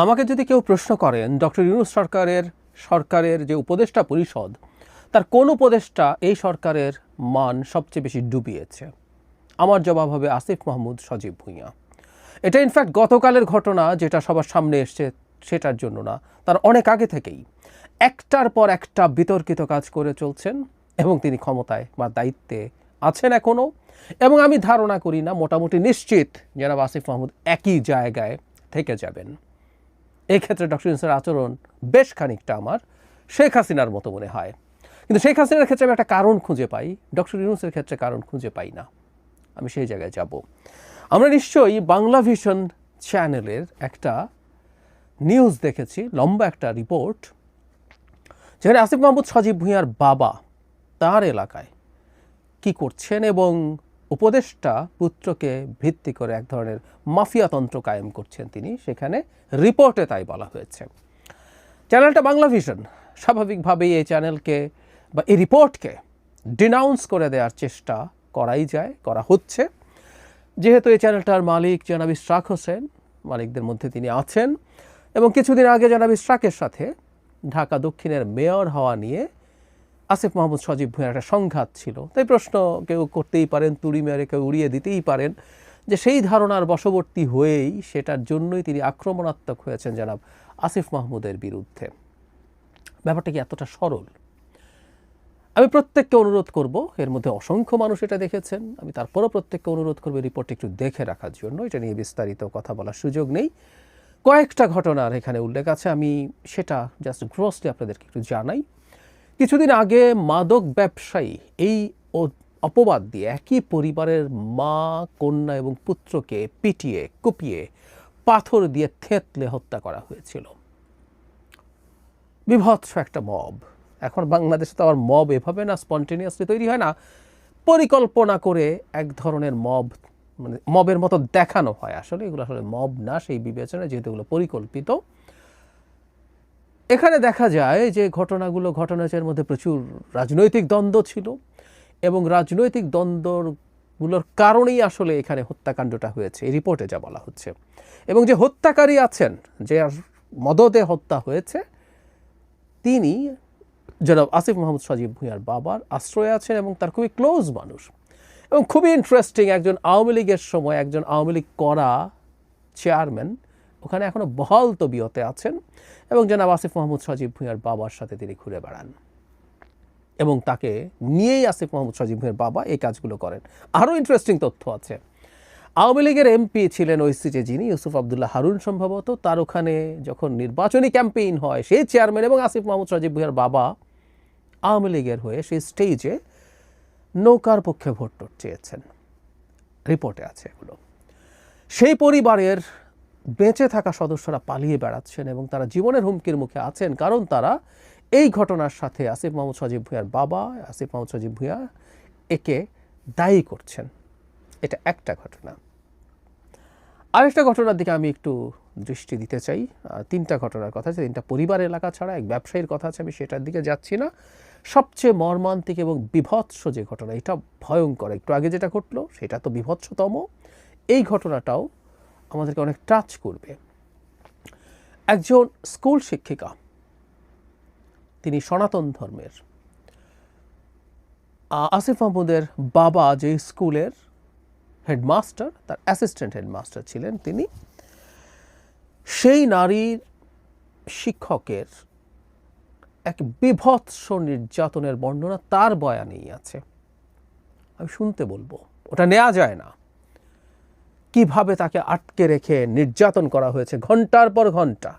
আমাকে যদি কেউ প্রশ্ন করেন ডক্টর ইউনূস সরকারের যে উপদেষ্টা পরিষদ তার কোন উপদেষ্টা এই সরকারের মান সবচেয়ে বেশি ডুবিয়েছে, আমার জবাব হবে আসিফ মাহমুদ সজীব ভুঁইয়া। এটা ইনফ্যাক্ট গতকালের ঘটনা যেটা সবার সামনে এসছে সেটার জন্য না, তার অনেক আগে থেকেই একটার পর একটা বিতর্কিত কাজ করে চলছেন এবং তিনি ক্ষমতায় বা দায়িত্বে আছেন এখনও। এবং আমি ধারণা করি না, মোটামুটি নিশ্চিত জনাব আসিফ মাহমুদ একই জায়গায় থেকে যাবেন। এই ক্ষেত্রে ডক্টর ইউনূসের আচরণ বেশ খানিকটা আমার শেখ হাসিনার মতো মনে হয়, কিন্তু শেখ হাসিনার ক্ষেত্রে আমি একটা কারণ খুঁজে পাই, ডক্টর ইউনূসের ক্ষেত্রে কারণ খুঁজে পাই না। আমি সেই জায়গায় যাব। আমরা নিশ্চয়ই বাংলা ভিশন চ্যানেলের একটা নিউজ দেখেছি, লম্বা একটা রিপোর্ট, যেখানে আসিফ মাহমুদ সজীব ভুঁইয়ার বাবা তার এলাকায় কি করছেন এবং উপদেষ্টা পুত্রকে ভিত্তি করে এক ধরনের মাফিয়াতন্ত্র কায়েম করছেন তিনি, সেখানে রিপোর্টে তাই বলা হয়েছে। চ্যানেলটা বাংলা ভিশন, স্বাভাবিকভাবেই এই চ্যানেলকে বা এই রিপোর্টকে ডিনাউন্স করে দেওয়ার চেষ্টা করা হচ্ছে, যেহেতু এই চ্যানেলটার মালিক জনাব ইশরাক হোসেন, মালিকদের মধ্যে তিনি আছেন, এবং কিছুদিন আগে জনাব ইশরাকের সাথে ঢাকা দক্ষিণের মেয়র হওয়া নিয়ে আসিফ মাহমুদ সজীব ভুঁইয়ার একটা সংঘাত ছিল। তাই প্রশ্ন কেউ করতেই পারেন, তুড়ি মেরে কেউ উড়িয়ে দিতেই পারেন যে সেই ধারণার বশবর্তী হয়েই সেটার জন্যই তিনি আক্রমণাত্মক হয়েছেন জনাব আসিফ মাহমুদের বিরুদ্ধে। ব্যাপারটা কি এতটা সরল? আমি প্রত্যেককে অনুরোধ করব, এর মধ্যে অসংখ্য মানুষ এটা দেখেছেন, আমি তারপরও প্রত্যেককে অনুরোধ করবো রিপোর্ট একটু দেখে রাখার জন্য। এটা নিয়ে বিস্তারিত কথা বলার সুযোগ নেই, কয়েকটা ঘটনার এখানে উল্লেখ আছে, আমি সেটা জাস্ট গ্রসলি আপনাদেরকে একটু জানাই। কিছুদিন আগে মাদক ব্যবসায়ী এই অপবাদ দিয়ে একই পরিবারের মা, কন্যা এবং পুত্রকে পিটিয়ে কুপিয়ে পাথর দিয়ে থেঁতলে হত্যা করা হয়েছিল। বিভৎস একটা মব। এখন বাংলাদেশে তো আবার মব এভাবে না স্পন্টেনিয়াসলি তৈরি হয় না, পরিকল্পনা করে এক ধরনের মব, মানে মবের মতো দেখানো হয়। আসলে এগুলো আসলে মব না সেই বিবেচনায়, যেহেতু এগুলো পরিকল্পিত। এখানে দেখা যায় যে ঘটনার মধ্যে প্রচুর রাজনৈতিক দ্বন্দ্ব ছিল এবং রাজনৈতিক দ্বন্দ্বগুলোর কারণেই আসলে এখানে হত্যাকাণ্ডটা হয়েছে, এই রিপোর্টে যা বলা হচ্ছে। এবং যে হত্যাকারী আছেন, যে মদদে হত্যা হয়েছে, তিনি জনাব আসিফ মাহমুদ সজীব ভুঁইয়ার বাবার আশ্রয়ে আছেন এবং তার খুবই ক্লোজ মানুষ। এবং খুবই ইন্টারেস্টিং, একজন আওয়ামী লীগের সময় একজন আওয়ামী লীগ করা চেয়ারম্যান ওখানে এখনও বহাল তবিয়তে আছেন এবং জনাব আসিফ মাহমুদ সজীব ভুঁইয়ার বাবার সাথে তিনি ঘুরে বেড়ান এবং তাকে নিয়েই আসিফ মাহমুদ সজীব ভুঁইয়ার বাবা এই কাজগুলো করেন। আরও ইন্টারেস্টিং তথ্য আছে, আওয়ামী লীগের এমপি ছিলেন ওই সিটে যিনি, ইউসুফ আবদুল্লাহ হারুন সম্ভবত, তার ওখানে যখন নির্বাচনী ক্যাম্পেইন হয় সেই চেয়ারম্যান এবং আসিফ মাহমুদ সজীব ভুঁইয়ার বাবা আওয়ামী লীগের হয়ে সেই স্টেজে নৌকার পক্ষে ভোট চেয়েছেন। রিপোর্টে আছে এগুলো। সেই পরিবারের বেঁচে থাকা সদস্যরা পালিয়ে বেড়াচ্ছেন এবং তারা জীবনের হুমকির মুখে আছেন, কারণ তারা এই ঘটনার সাথে আসিফ মাহমুদ সজীব ভুঁইয়ার বাবা আসিফ মাহমুদ সজীব ভুঁইয়া একে দায়ী করছেন। এটা একটা ঘটনা। আরেকটা ঘটনার দিকে আমি একটু দৃষ্টি দিতে চাই। তিনটা ঘটনার কথা আছে, তিনটা পরিবার এলাকা ছাড়া এক ব্যবসায়ীর কথা আছে, আমি সেটার দিকে যাচ্ছি না। সবচেয়ে মর্মান্তিক এবং বিভৎস যে ঘটনা, এটা ভয়ঙ্কর, একটু আগে যেটা ঘটলো সেটা তো বিভৎসতম, এই ঘটনাটাও আমাদেরকে অনেক টাচ করবে। একজন স্কুল শিক্ষিকা, তিনি সনাতন ধর্মের, আসিফ মাহমুদের বাবা যে স্কুলের হেডমাস্টার, তার অ্যাসিস্ট্যান্ট হেডমাস্টার ছিলেন তিনি, সেই নারীর শিক্ষকের এক বিভৎস নির্যাতনের বর্ণনা তার বয়ানেই আছে। আমি শুনতে বলবো, ওটা নেওয়া যায় না, কিভাবে তাকে আটকে রেখে নির্যাতন করা হয়েছে, ঘন্টার পর ঘন্টা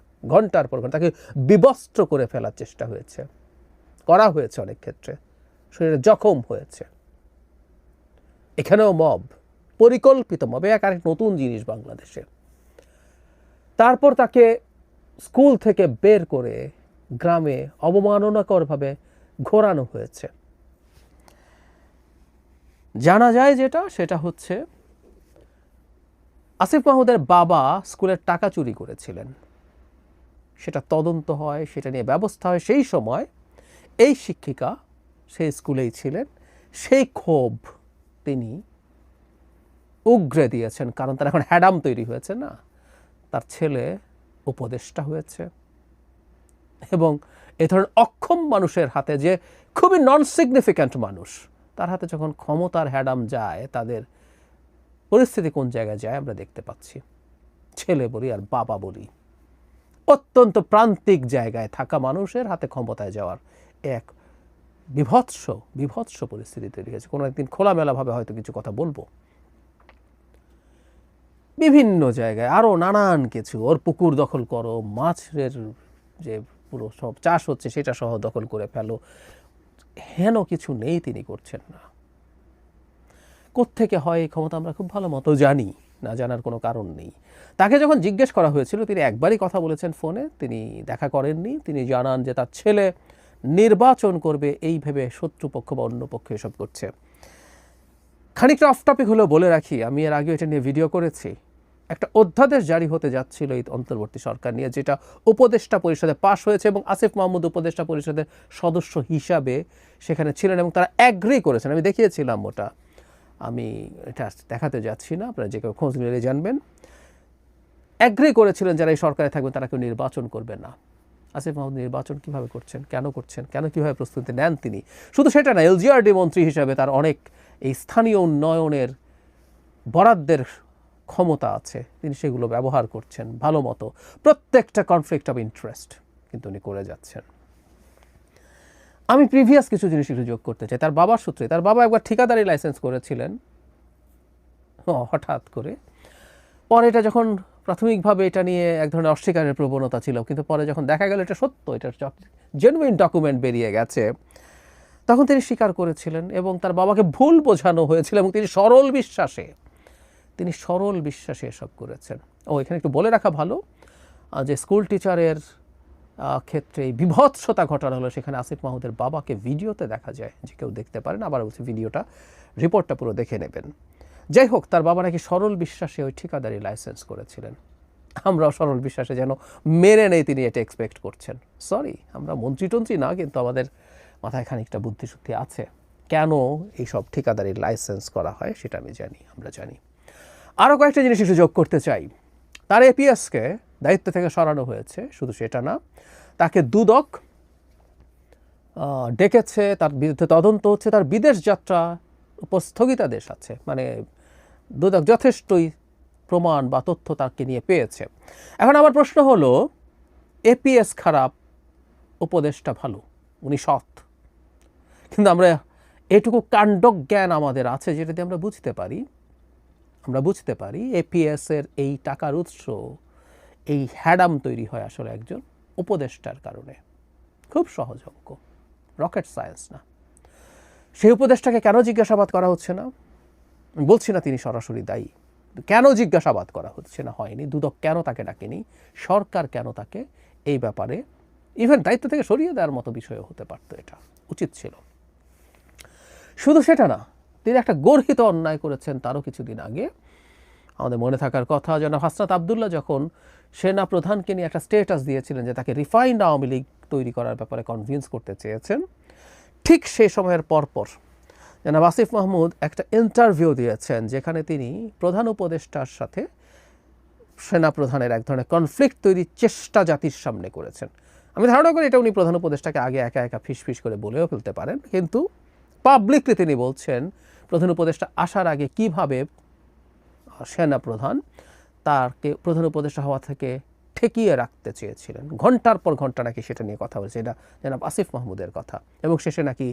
তাকে বিবস্ত্র করে ফেলার চেষ্টা করা হয়েছে, অনেক ক্ষেত্রে শরীরে জখম হয়েছে। এখানেও মব, পরিকল্পিত মব, আরেক নতুন জিনিস বাংলাদেশে। তারপর তাকে স্কুল থেকে বের করে গ্রামে অবমাননাকরভাবে ঘোরানো হয়েছে। জানা যায় সেটা হচ্ছে আসিফ মাহমুদের বাবা স্কুলের টাকা চুরি করেছিলেন, সেটা তদন্ত হয়, সেটা নিয়ে ব্যবস্থা হয়। সেই সময় এই শিক্ষিকা সেই স্কুলেই ছিলেন, সেই ক্ষোভ তিনি উগরে দিয়েছেন, কারণ তার এখন হ্যাডাম তৈরি হয়েছে না, তার ছেলে উপদেষ্টা হয়েছে, এবং এ ধরনের অক্ষম মানুষের হাতে, যে খুবই নন সিগনিফিক্যান্ট মানুষ, তার হাতে যখন ক্ষমতার হ্যাডাম যায়, তাদের পরিস্থিতি কোন জায়গায় যায় আমরা দেখতে পাচ্ছি। ছেলে বলি আর বাবা বলি, অত্যন্ত প্রান্তিক জায়গায় থাকা মানুষের হাতে ক্ষমতায় যাওয়ার এক বিভৎস পরিস্থিতি তৈরি হয়েছে। কোনো একদিন খোলামেলাভাবে হয়তো কিছু কথা বলবো। বিভিন্ন জায়গায় আরও নানান কিছু, ওর পুকুর দখল করো, মাছের যে পুরো সব চাষ হচ্ছে সেটা সহ দখল করে ফেলো, হেন কিছু নেই তিনি করছেন না। কোত্থেকে হয় এই ক্ষমতা আমরা খুব ভালো মতো জানি, না জানার কোনো কারণ নেই। তাকে যখন জিজ্ঞেস করা হয়েছিল, তিনি একবারই কথা বলেছেন ফোনে, তিনি দেখা করেননি। তিনি জানান যে তার ছেলে নির্বাচন করবে এই ভেবে শত্রুপক্ষ বা অন্য পক্ষ এসব করছে। খানিকটা অফ টপিক হলেও বলে রাখি, আমি এর আগে এটা নিয়ে ভিডিও করেছি। একটা অধ্যাদেশ জারি হতে যাচ্ছিল এই অন্তর্বর্তী সরকার নিয়ে, যেটা উপদেষ্টা পরিষদে পাশ হয়েছে, এবং আসিফ মাহমুদ উপদেষ্টা পরিষদের সদস্য হিসাবে সেখানে ছিলেন এবং তারা অ্যাগ্রি করেছেন। আমি দেখিয়েছিলাম ওটা, আমি এটা দেখাতে যাচ্ছি না, আপনারা যে কেউ খোঁজ নিলে জানবেন। অ্যাগ্রি করেছিলেন যারা এই সরকারে থাকবেন তারা কেউ নির্বাচন করবে না। আসিফ মাহমুদ নির্বাচন কীভাবে করছেন, কেন কীভাবে প্রস্তুতি নেন তিনি? শুধু সেটা না, এলজিআরডি মন্ত্রী হিসাবে তার অনেক এই স্থানীয় উন্নয়নের বরাদ্দের ক্ষমতা আছে, তিনি সেগুলো ব্যবহার করছেন ভালো মতো। প্রত্যেকটা কনফ্লিক্ট অফ ইন্টারেস্ট কিন্তু উনি করে যাচ্ছেন। আমি প্রিভিয়াস কিছু জিনিস একটু যোগ করতে চাই। তার বাবার সূত্রে, তার বাবা একবার ঠিকাদারি লাইসেন্স করেছিলেন হঠাৎ করে। পরে এটা যখন প্রাথমিকভাবে এটা নিয়ে এক ধরনের অস্বীকারের প্রবণতা ছিল, কিন্তু পরে যখন দেখা গেল এটা সত্য, এটা জেনুইন ডকুমেন্ট বেরিয়ে গেছে, তখন তিনি স্বীকার করেছিলেন এবং তার বাবাকে ভুল বোঝানো হয়েছিল এবং তিনি সরল বিশ্বাসে এসব করেছেন। এখানে একটু বলে রাখা ভালো যে স্কুল টিচারের ক্ষেত্রে বিভৎসতা ঘটানো হলো, সেখানে আসিফ মাহমুদের বাবাকে ভিডিওতে দেখা যায়, যে কেউ দেখতে পারেন, আবার বলছি ভিডিওটা, রিপোর্টটা পুরো দেখে নেবেন। যাই হোক, তার বাবা নাকি সরল বিশ্বাসে ওই ঠিকাদারি লাইসেন্স করেছিলেন। আমরাও সরল বিশ্বাসে যেন মেনে নেই তিনি এটা এক্সপেক্ট করছেন। সরি, আমরা মন্ত্রী না, কিন্তু আমাদের মাথায় খানিকটা বুদ্ধিশুদ্ধি আছে। কেন এইসব ঠিকাদারি লাইসেন্স করা হয় সেটা আমরা জানি। আরও কয়েকটা জিনিস একটু যোগ করতে চাই। তার এপিএসকে দায়িত্ব থেকে সরানো হয়েছে, শুধু সেটা না, তাকে দুদক ডেকেছে, তার বিরুদ্ধে তদন্ত হচ্ছে, তার বিদেশ যাত্রা স্থগিতাদেশ আছে, মানে দুদক যথেষ্টই প্রমাণ বা তথ্য তাকে নিয়ে পেয়েছে। এখন আমার প্রশ্ন হলো, এপিএস খারাপ, উপদেশটা ভালো, উনি সৎ, কিন্তু আমরা এটুকু কাণ্ডজ্ঞান আমাদের আছে যেটা দিয়ে আমরা বুঝতে পারি এপিএসের এই টাকার উৎস, এই হ্যাডাম তৈরি হয় আসলে একজন উপদেষ্টার কারণে। খুব সহজ অঙ্ক, রকেট সায়েন্স না। সেই উপদেষ্টাকে কেন জিজ্ঞাসাবাদ করা হচ্ছে না? বলছি না তিনি সরাসরি দায়ী, কেন জিজ্ঞাসাবাদ করা হচ্ছে না, হয়নি। দুদক কেন তাকে ডাকেনি, সরকার কেন তাকে এই ব্যাপারে ইভেন দায়িত্ব থেকে সরিয়ে দেওয়ার মতো বিষয়ও হতে পারতো, এটা উচিত ছিল। শুধু সেটা না, তিনি একটা গর্হিত অন্যায় করেছেন তারও কিছুদিন আগে। আমাদের মনে থাকার কথা, যেন হাসনাত আবদুল্লাহ যখন সেনা প্রধানকে নিয়ে একটা স্টেটাস দিয়েছিলেন যে তাকে রিফাইন্ড আওয়ামী লীগ তৈরি করার ব্যাপারে কনভিন্স করতে চেয়েছেন, ঠিক সেই সময়ের পরপর জনাব আসিফ মাহমুদ একটা ইন্টারভিউ দিয়েছেন, যেখানে তিনি প্রধান উপদেষ্টার সাথে সেনা প্রধানের এক ধরনের কনফ্লিক্ট তৈরির চেষ্টা জাতির সামনে করেছেন। আমি ধারণা করি এটা উনি প্রধান উপদেষ্টাকে আগে একা ফিস করে বলেও ফেলতে পারেন, কিন্তু পাবলিকলি তিনি বলছেন প্রধান উপদেষ্টা আসার আগে কিভাবে সেনা প্রধান তাকে প্রধান উপদেষ্টা হওয়া থেকে ঠেকিয়ে রাখতে চেয়েছিলেন। ঘন্টার পর ঘন্টা নাকি সেটা নিয়ে কথা বলছে, এটা জনাব আসিফ মাহমুদের কথা, এবং শেষে নাকি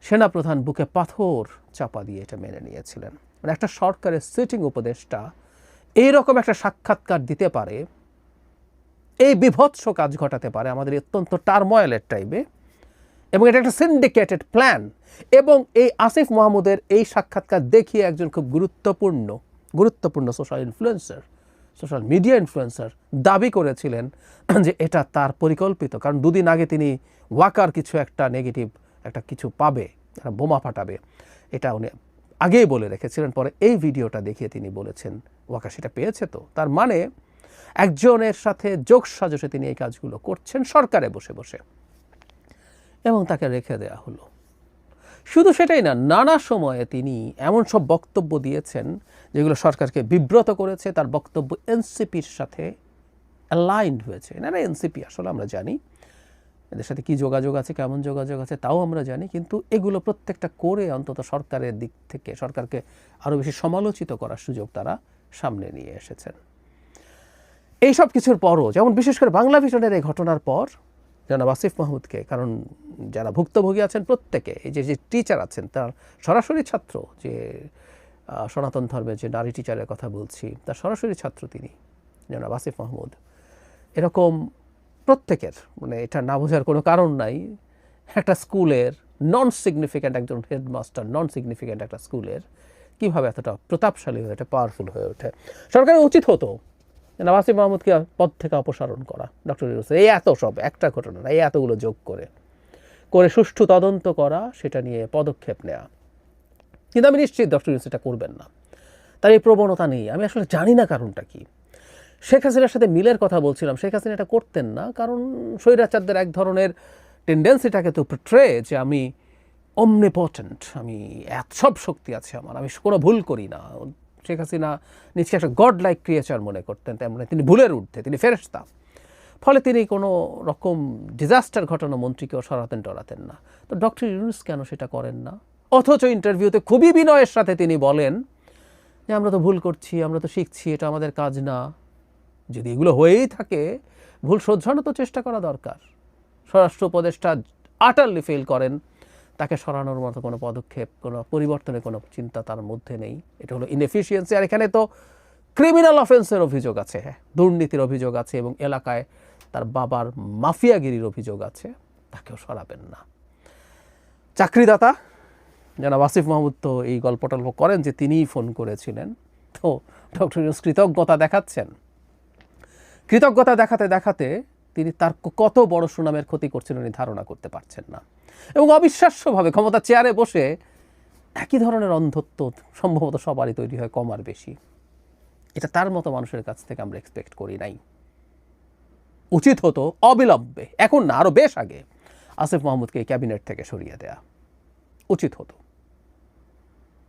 সেনাপ্রধান বুকে পাথর চাপা দিয়ে এটা মেনে নিয়েছিলেন। মানে একটা সরকারের সিটিং উপদেষ্টা এইরকম একটা সাক্ষাৎকার দিতে পারে, এই বিভৎস কাজ ঘটাতে পারে আমাদের অত্যন্ত টার্ময়েলের টাইমে, এবং এটা একটা সিন্ডিকেটেড প্ল্যান। এবং এই আসিফ মাহমুদের এই সাক্ষাৎকার দেখিয়ে একজন খুব গুরুত্বপূর্ণ সোশ্যাল মিডিয়া ইনফ্লুয়েন্সার দাবি করেছিলেন যে এটা তার পরিকল্পিত, কারণ দুদিন আগে তিনি ওয়াকার কিছু একটা নেগেটিভ একটা কিছু পাবে, বোমা ফাটাবে, এটা উনি আগেই বলে রেখেছিলেন। পরে এই ভিডিওটা দেখিয়ে তিনি বলেছেন ওয়াকার সেটা পেয়েছে। তো তার মানে একজনের সাথে যোগসাজশে তিনি এই কাজগুলো করছেন সরকারে বসে, এবং তাকে রেখে দেওয়া হলো। শুধু সেটাই না, নানা সময়ে তিনি এমন সব বক্তব্য দিয়েছেন যেগুলো সরকারকে বিব্রত করেছে। তার বক্তব্য এনসিপির সাথে অ্যালাইন্ড হয়েছে। এনারা এনসিপি আসলে আমরা জানি, এদের সাথে কী যোগাযোগ আছে, কেমন যোগাযোগ আছে তাও আমরা জানি, কিন্তু এগুলো প্রত্যেকটা করে অন্তত সরকারের দিক থেকে সরকারকে আরও বেশি সমালোচিত করার সুযোগ তারা সামনে নিয়ে এসেছেন। এই সব কিছুর পরও, যেমন বিশেষ করে বাংলা ভিশনের এই ঘটনার পর জনাব আসিফ মাহমুদকে, কারণ যারা ভুক্তভোগী আছেন প্রত্যেকে, এই যে টিচার আছেন তার সরাসরি ছাত্র, যে সনাতন ধর্মের যে নারী টিচারের কথা বলছি তার সরাসরি ছাত্র তিনি জনাব আসিফ মাহমুদ, এরকম প্রত্যেকের, মানে এটা না বোঝার কোনো কারণ নাই, একটা স্কুলের নন সিগনিফিক্যান্ট একজন হেডমাস্টার, নন সিগনিফিক্যান্ট একটা স্কুলের কীভাবে এতটা প্রতাপশালী হয়ে ওঠে, পাওয়ারফুল হয়ে ওঠে। সরকারের উচিত হতো জনাব আসিফ মাহমুদকে পদ থেকে অপসারণ করা, ডক্টর ইউনূস এই এত সব একটা ঘটনা না, এই এতগুলো যোগ করে সুষ্ঠু তদন্ত করা, সেটা নিয়ে পদক্ষেপ নেওয়া। কিন্তু আমি নিশ্চিত ডক্টর ইউনূস এটা করবেন না, তার এই প্রবণতা নেই। আমি আসলে জানি না কারণটা কি। শেখ হাসিনার সাথে মিলের কথা বলছিলাম, শেখ হাসিনা এটা করতেন না, কারণ স্বৈরাচারদের এক ধরনের টেন্ডেন্সিটাকে তো পোট্রে যে আমি অমনিপটেন্ট, আমি সব শক্তি আছে আমার, আমি কোনো ভুল করি না। শেখ হাসিনা নিজকে একটা গড লাইক ক্রিয়েচার মনে করতেন, তেমনি তিনি ভুলের ঊর্ধ্বে, তিনি ফেরেশতা। ফলে তিনি কোনো রকম ডিজাস্টার ঘটানো মন্ত্রীকেও সরাতেন টরাতেন না। তো ডক্টর ইউনূস কেন সেটা করেন না? অথচ ইন্টারভিউতে খুবই বিনয়ের সাথে তিনি বলেন যে আমরা তো ভুল করছি, আমরা তো শিখছি, এটা আমাদের কাজ না। যদি এগুলো হয়েই থাকে, ভুল শোধরানো তো চেষ্টা করা দরকার। স্বরাষ্ট্র উপদেষ্টা আটারলি ফেল করেন, তাকে সরানোর মতো কোনো পদক্ষেপ, কোনো পরিবর্তনের কোনো চিন্তা তার মধ্যে নেই। এটা হলো ইনএফিসিয়েন্সি। আর এখানে তো ক্রিমিনাল অফেন্সের অভিযোগ আছে, হ্যাঁ, দুর্নীতির অভিযোগ আছে, এবং এলাকায় তার বাবার মাফিয়াগিরির অভিযোগ আছে, তাকেও সরাবেন না। চাকরিদাতা জনাব আসিফ মাহমুদ তো এই গল্প টল্প করেন যে তিনিই ফোন করেছিলেন। তো ডক্টর ইউনূস কৃতজ্ঞতা দেখাচ্ছেন, কৃতজ্ঞতা দেখাতে দেখাতে তিনি তার কত বড় সুনামের ক্ষতি করছেন উনি ধারণা করতে পারছেন না। এবং অবিশ্বাস্যভাবে ক্ষমতার চেয়ারে বসে একই ধরনের অন্ধত্ব সম্ভবত সবারই তৈরি হয়, কম আর বেশি। এটা তার মতো মানুষের কাছ থেকে আমরা এক্সপেক্ট করি নাই। উচিত হতো অবিলম্বে, এখন না আরও বেশ আগে, আসিফ মাহমুদকে ক্যাবিনেট থেকে সরিয়ে দেয়া উচিত হতো।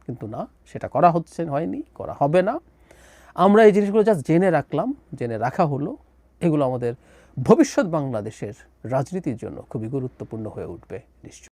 কিন্তু না, সেটা করা হয়নি, করা হবে না। আমরা এই জিনিসগুলো জাস্ট জেনে রাখলাম, জেনে রাখা হলো। এগুলো আমাদের ভবিষ্যৎ বাংলাদেশের রাজনীতির জন্য খুবই গুরুত্বপূর্ণ হয়ে উঠবে নিশ্চয়।